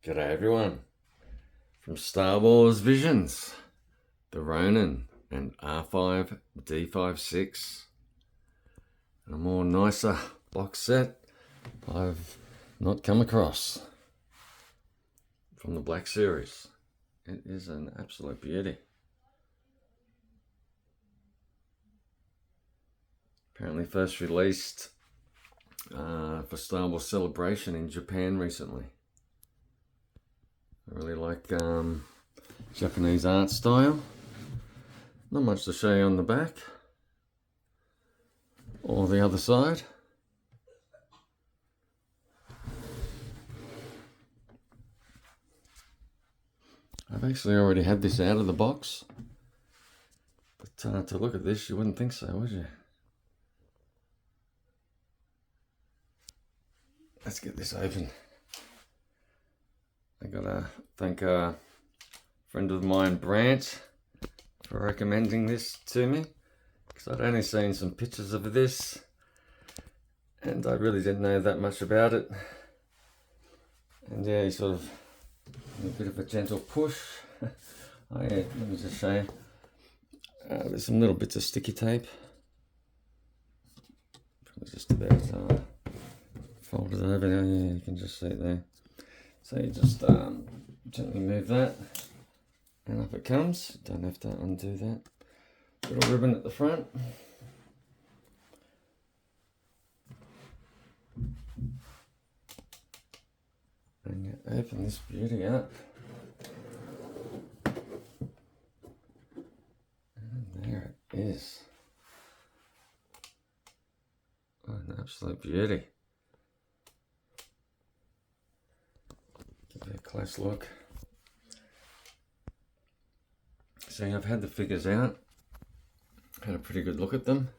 G'day everyone, from Star Wars Visions, the Ronin and R5-D56, and a more nicer box set I've not come across from the Black Series. It is an absolute beauty. Apparently first released for Star Wars Celebration in Japan recently. I really like Japanese art style. Not much to show you on the back or the other side. I've actually already had this out of the box, but to look at this you wouldn't think so, would you? Let's get this open. I gotta thank a friend of mine, Brant, for recommending this to me, because I'd only seen some pictures of this and I really didn't know that much about it. And yeah, he sort of a bit of a gentle push. Oh yeah, let me just show you. There's some little bits of sticky tape. Probably just about fold it over there. Yeah, you can just see it there. So you just gently move that, and up it comes. Don't have to undo that. Little ribbon at the front. And you open this beauty up. And there it is. Oh, an absolute beauty. Give it a close look. So I've had the figures out, had a pretty good look at them.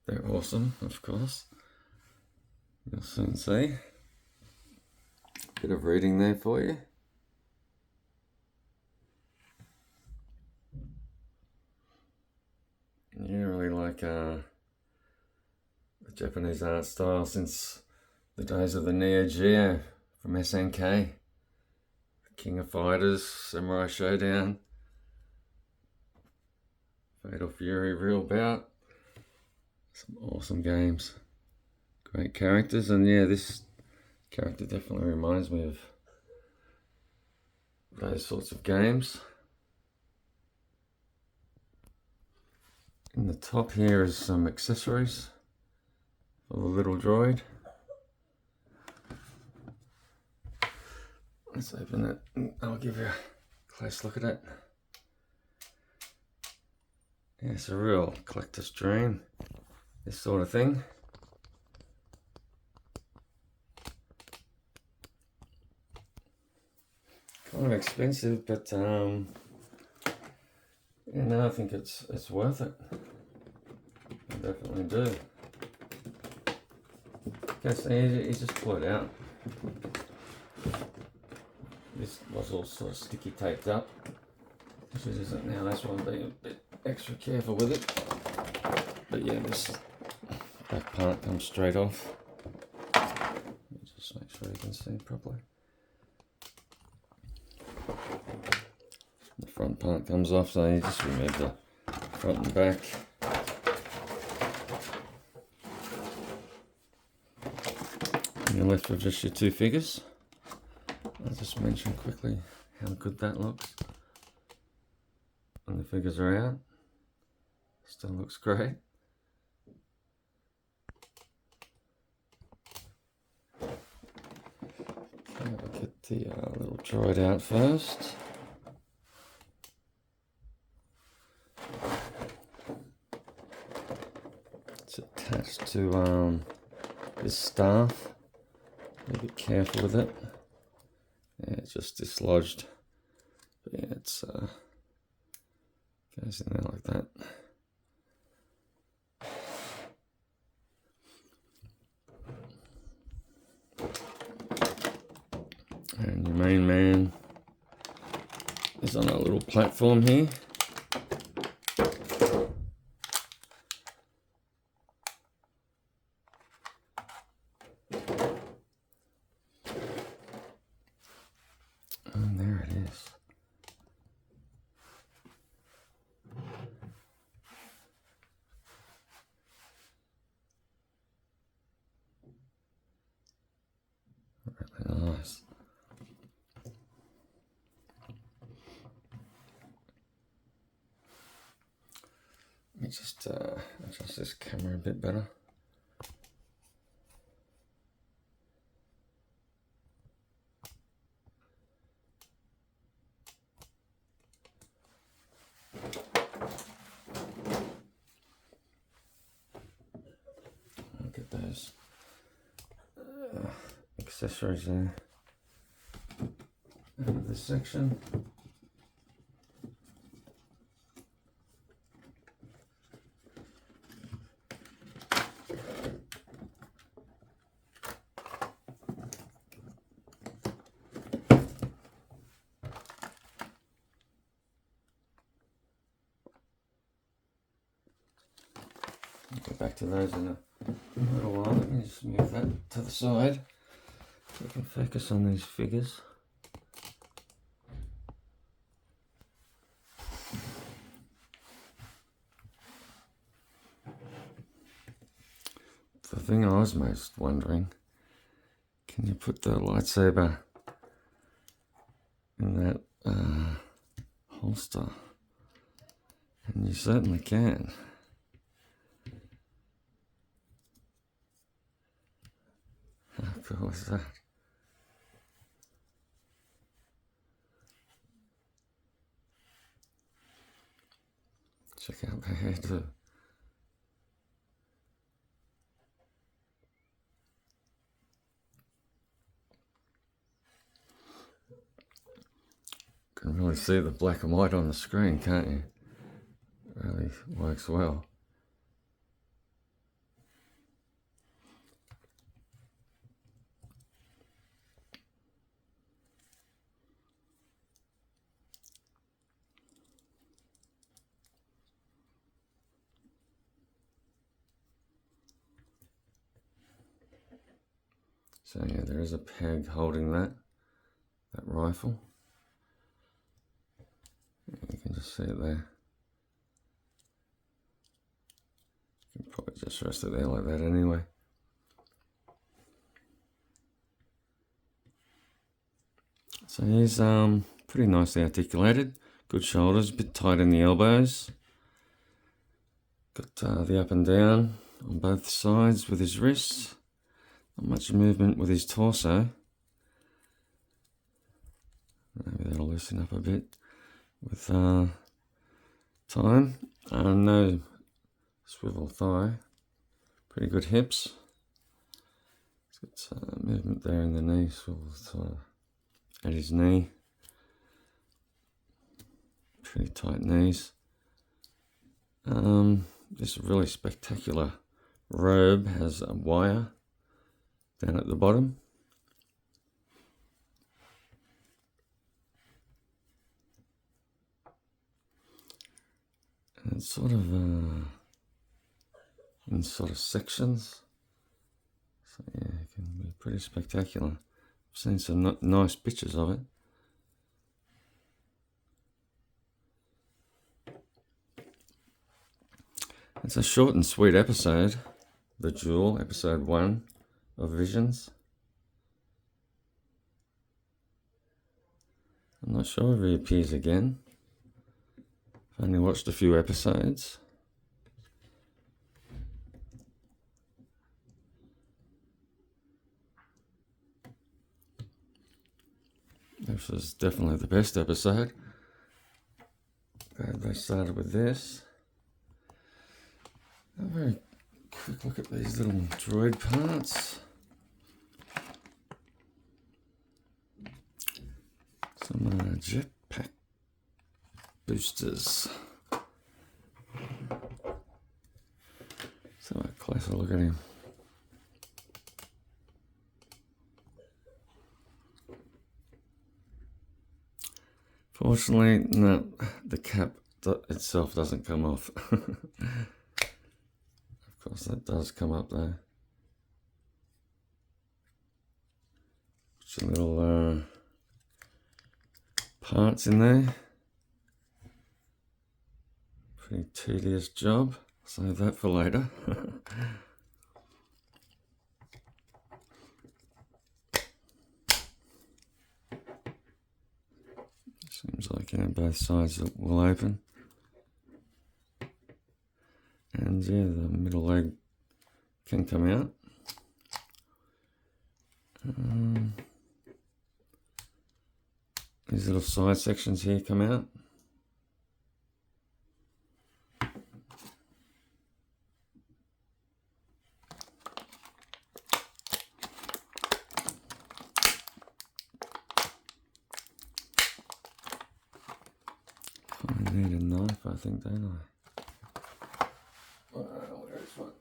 They're awesome, of course. You'll soon see. Bit of reading there for you. Yeah, really like the Japanese art style since the days of the Neo Geo from SNK. King of Fighters, Samurai Showdown, Fatal Fury, Real Bout. Some awesome games. Great characters, and yeah, this character definitely reminds me of those sorts of games. In the top here is some accessories for the little droid. Let's open it and I'll give you a close look at it. Yeah, it's a real collector's dream, this sort of thing. Kind of expensive, but you know, I think it's worth it. I definitely do. Okay, so you just pull it out. This was all sort of sticky taped up, which it isn't now. That's why I'm being a bit extra careful with it. But yeah, this back part comes straight off. Just make sure you can see properly. The front part comes off, so you just remove the front and back. And you're left with just your two figures. I'll just mention quickly how good that looks. When the figures are out, still looks great. Okay, I'll get the little droid out first. It's attached to this staff. Be careful with it. Yeah, it's just dislodged. But yeah, it's goes in there like that. And your main man is on a little platform here. And there it is. Really nice. Let me just adjust this camera a bit better. I'll get those accessories there out of this section. I'll get back to those in a little while. Let me just move that to the side so we can focus on these figures. The thing I was most wondering, can you put the lightsaber in that holster? And you certainly can. How cool is that? Check out the hair too. Can really see the black and white on the screen, can't you? It really works well. So yeah, there is a peg holding that rifle. You can just see it there. You can probably just rest it there like that anyway. So he's pretty nicely articulated, good shoulders, a bit tight in the elbows. Got the up and down on both sides with his wrists. Not much movement with his torso. Maybe that'll loosen up a bit with time. No swivel thigh. Pretty good hips. It's got movement there in the knee, swivel sort of at his knee. Pretty tight knees. This really spectacular robe has a wire down at the bottom. And it's sort of in sort of sections. So yeah, it can be pretty spectacular. I've seen some nice pictures of it. It's a short and sweet episode, The Duel, episode 1 of Visions. I'm not sure if he appears again. I've only watched a few episodes. This was definitely the best episode. Glad they started with this. A very quick look at these little droid parts. Some jetpack boosters. So a closer look at him. Fortunately, no, the cap itself doesn't come off. Of course, that does come up though. It's a little parts in there. Pretty tedious job. Save that for later. Seems like both sides will open. And yeah, the middle leg can come out. These little side sections here come out. I need a knife, I think, don't I? Where is one?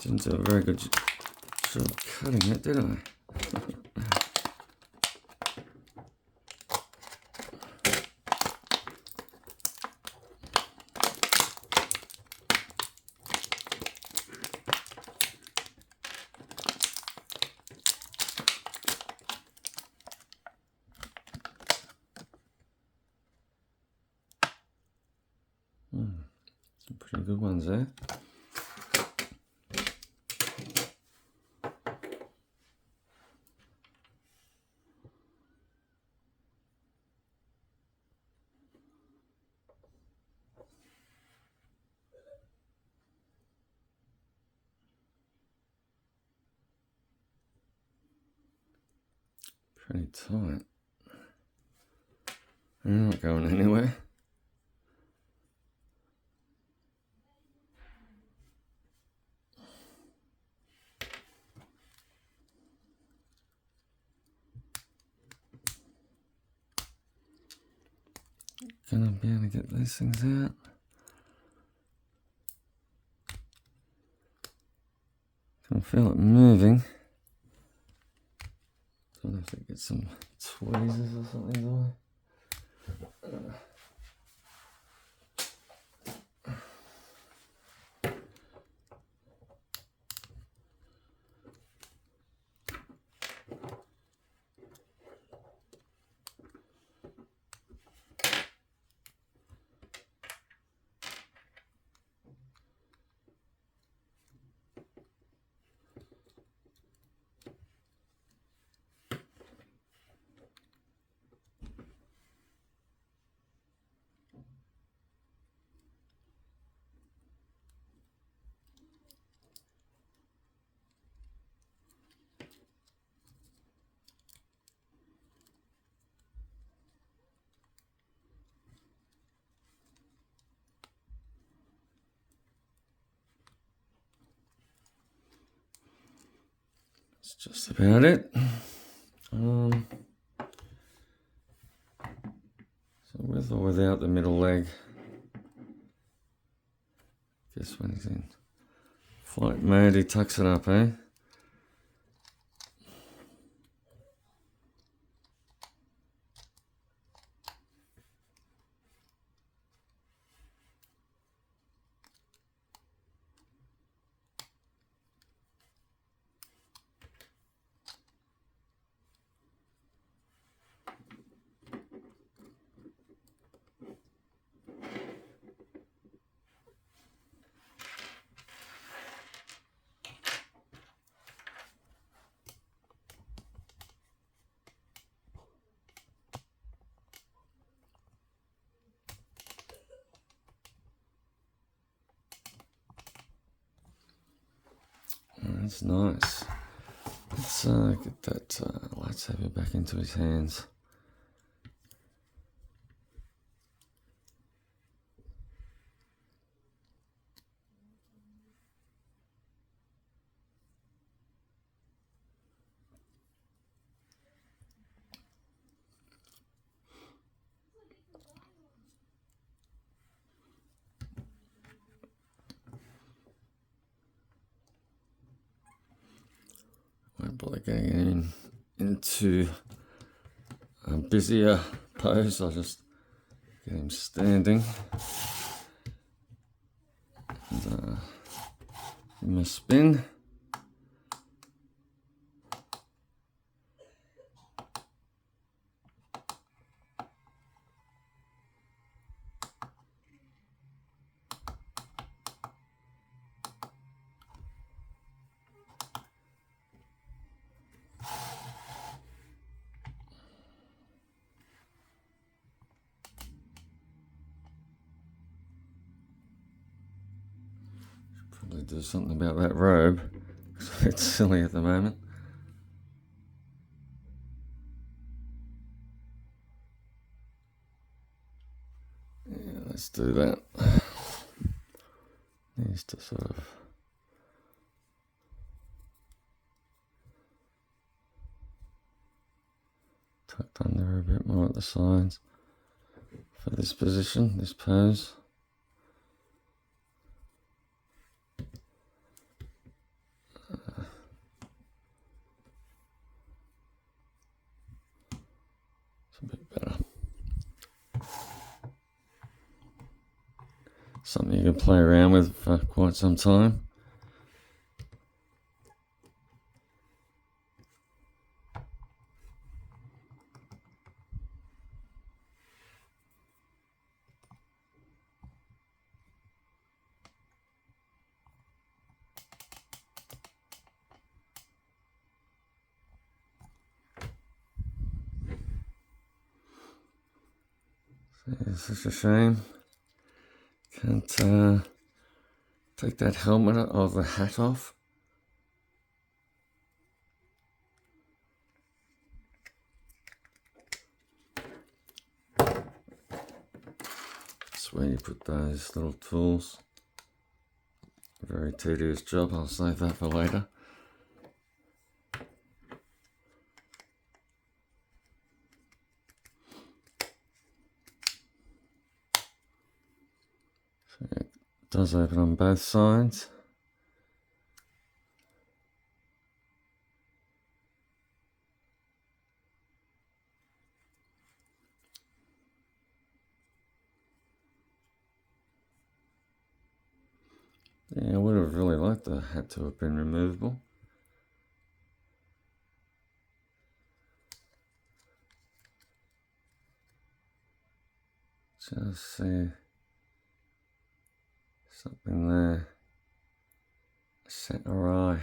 Didn't do a very good job cutting it, did I? Some pretty good ones there. Pretty tight. They're not going anywhere. Gonna be able to get these things out. Can feel it moving. Don't have to get some tweezers or something, do I? That's just about it. So with or without the middle leg, guess when he's in flight mode, he tucks it up, eh? That's nice. Let's get that lightsaber back into his hands. Probably getting into a busier pose. I'll just get him standing and give him a spin. Probably do something about that robe. It's silly at the moment. Yeah, let's do that. Needs to sort of tucked under a bit more at the sides for this position, this pose. It's a bit better. Something you can play around with for quite some time. It's such a shame. Can't take that helmet or the hat off. That's where you put those little tools. Very tedious job, I'll save that for later. So it does open on both sides. Yeah, I would have really liked the hat to have been removable. Just see something there set awry.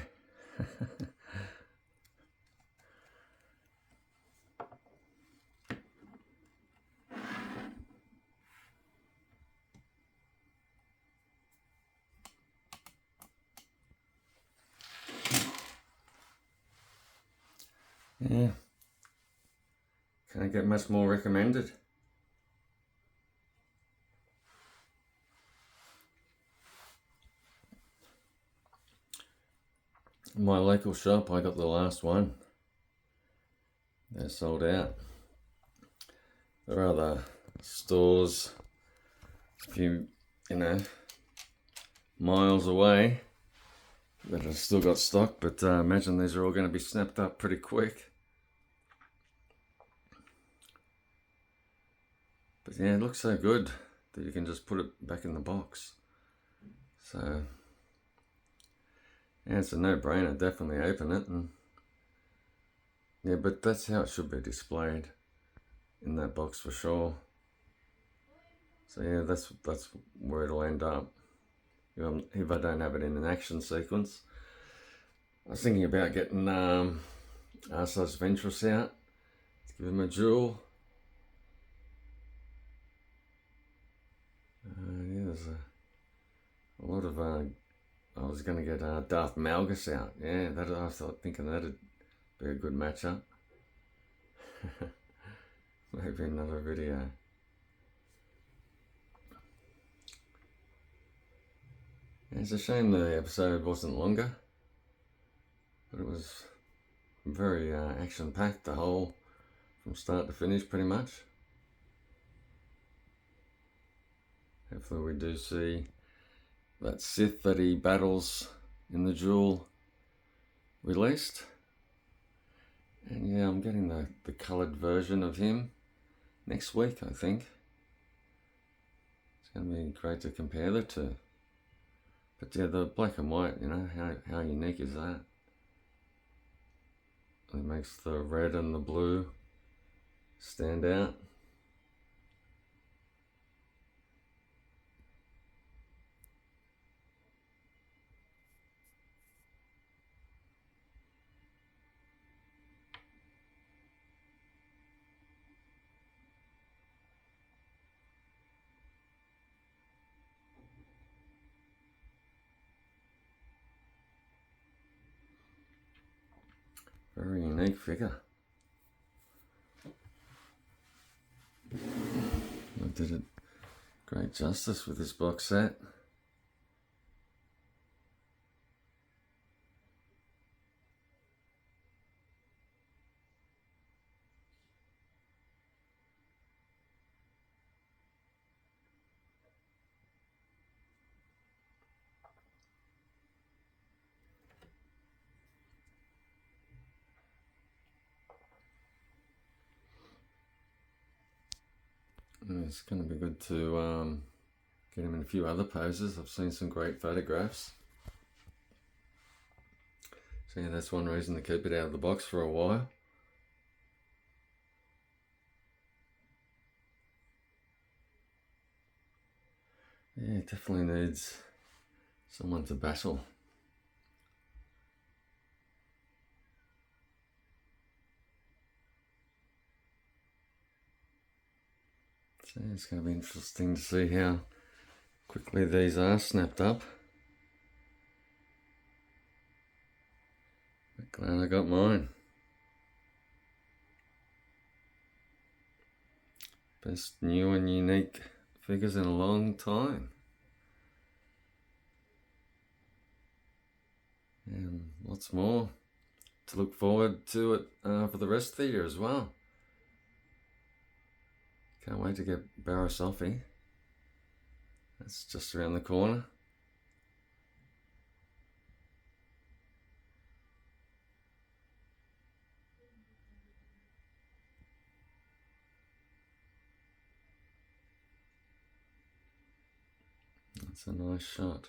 Yeah, can't get much more recommended. My local shop, I got the last one. They're sold out. There are other stores a few, miles away that have still got stock, but I imagine these are all going to be snapped up pretty quick. But yeah, it looks so good that you can just put it back in the box. So yeah, it's a no-brainer. Definitely open it, and yeah, but that's how it should be displayed in that box for sure. So yeah, that's where it'll end up if I don't have it in an action sequence. I was thinking about getting Arsa's Ventress out to give him a duel. Yeah, there's a lot of. I was going to get Darth Malgus out. Yeah, I was thinking that'd be a good matchup. Maybe another video. Yeah, it's a shame the episode wasn't longer, but it was very action-packed, the whole, from start to finish, pretty much. Hopefully we do see that Sith that he battles in the duel released. I'm getting the coloured version of him next week, I think. It's going to be great to compare the two. But yeah, the black and white, you know, how unique is that? It makes the red and the blue stand out. Very unique figure. I did it great justice with this box set. It's going to be good to get him in a few other poses. I've seen some great photographs. So yeah, that's one reason to keep it out of the box for a while. Yeah, it definitely needs someone to battle. So yeah, it's going to be interesting to see how quickly these are snapped up. But glad I got mine. Best new and unique figures in a long time. And lots more to look forward to it for the rest of the year as well. Can't wait to get Barasofi. That's just around the corner. That's a nice shot.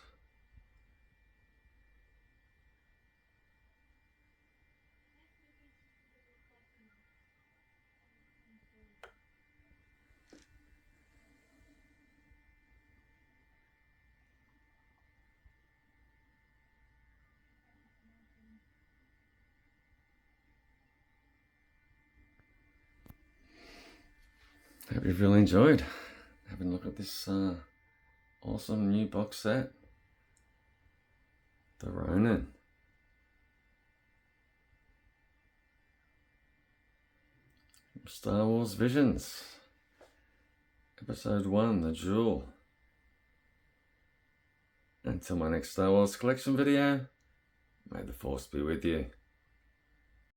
Hope you've really enjoyed having a look at this awesome new box set. The Ronin. Star Wars Visions. Episode 1, The Duel. Until my next Star Wars collection video, may the Force be with you.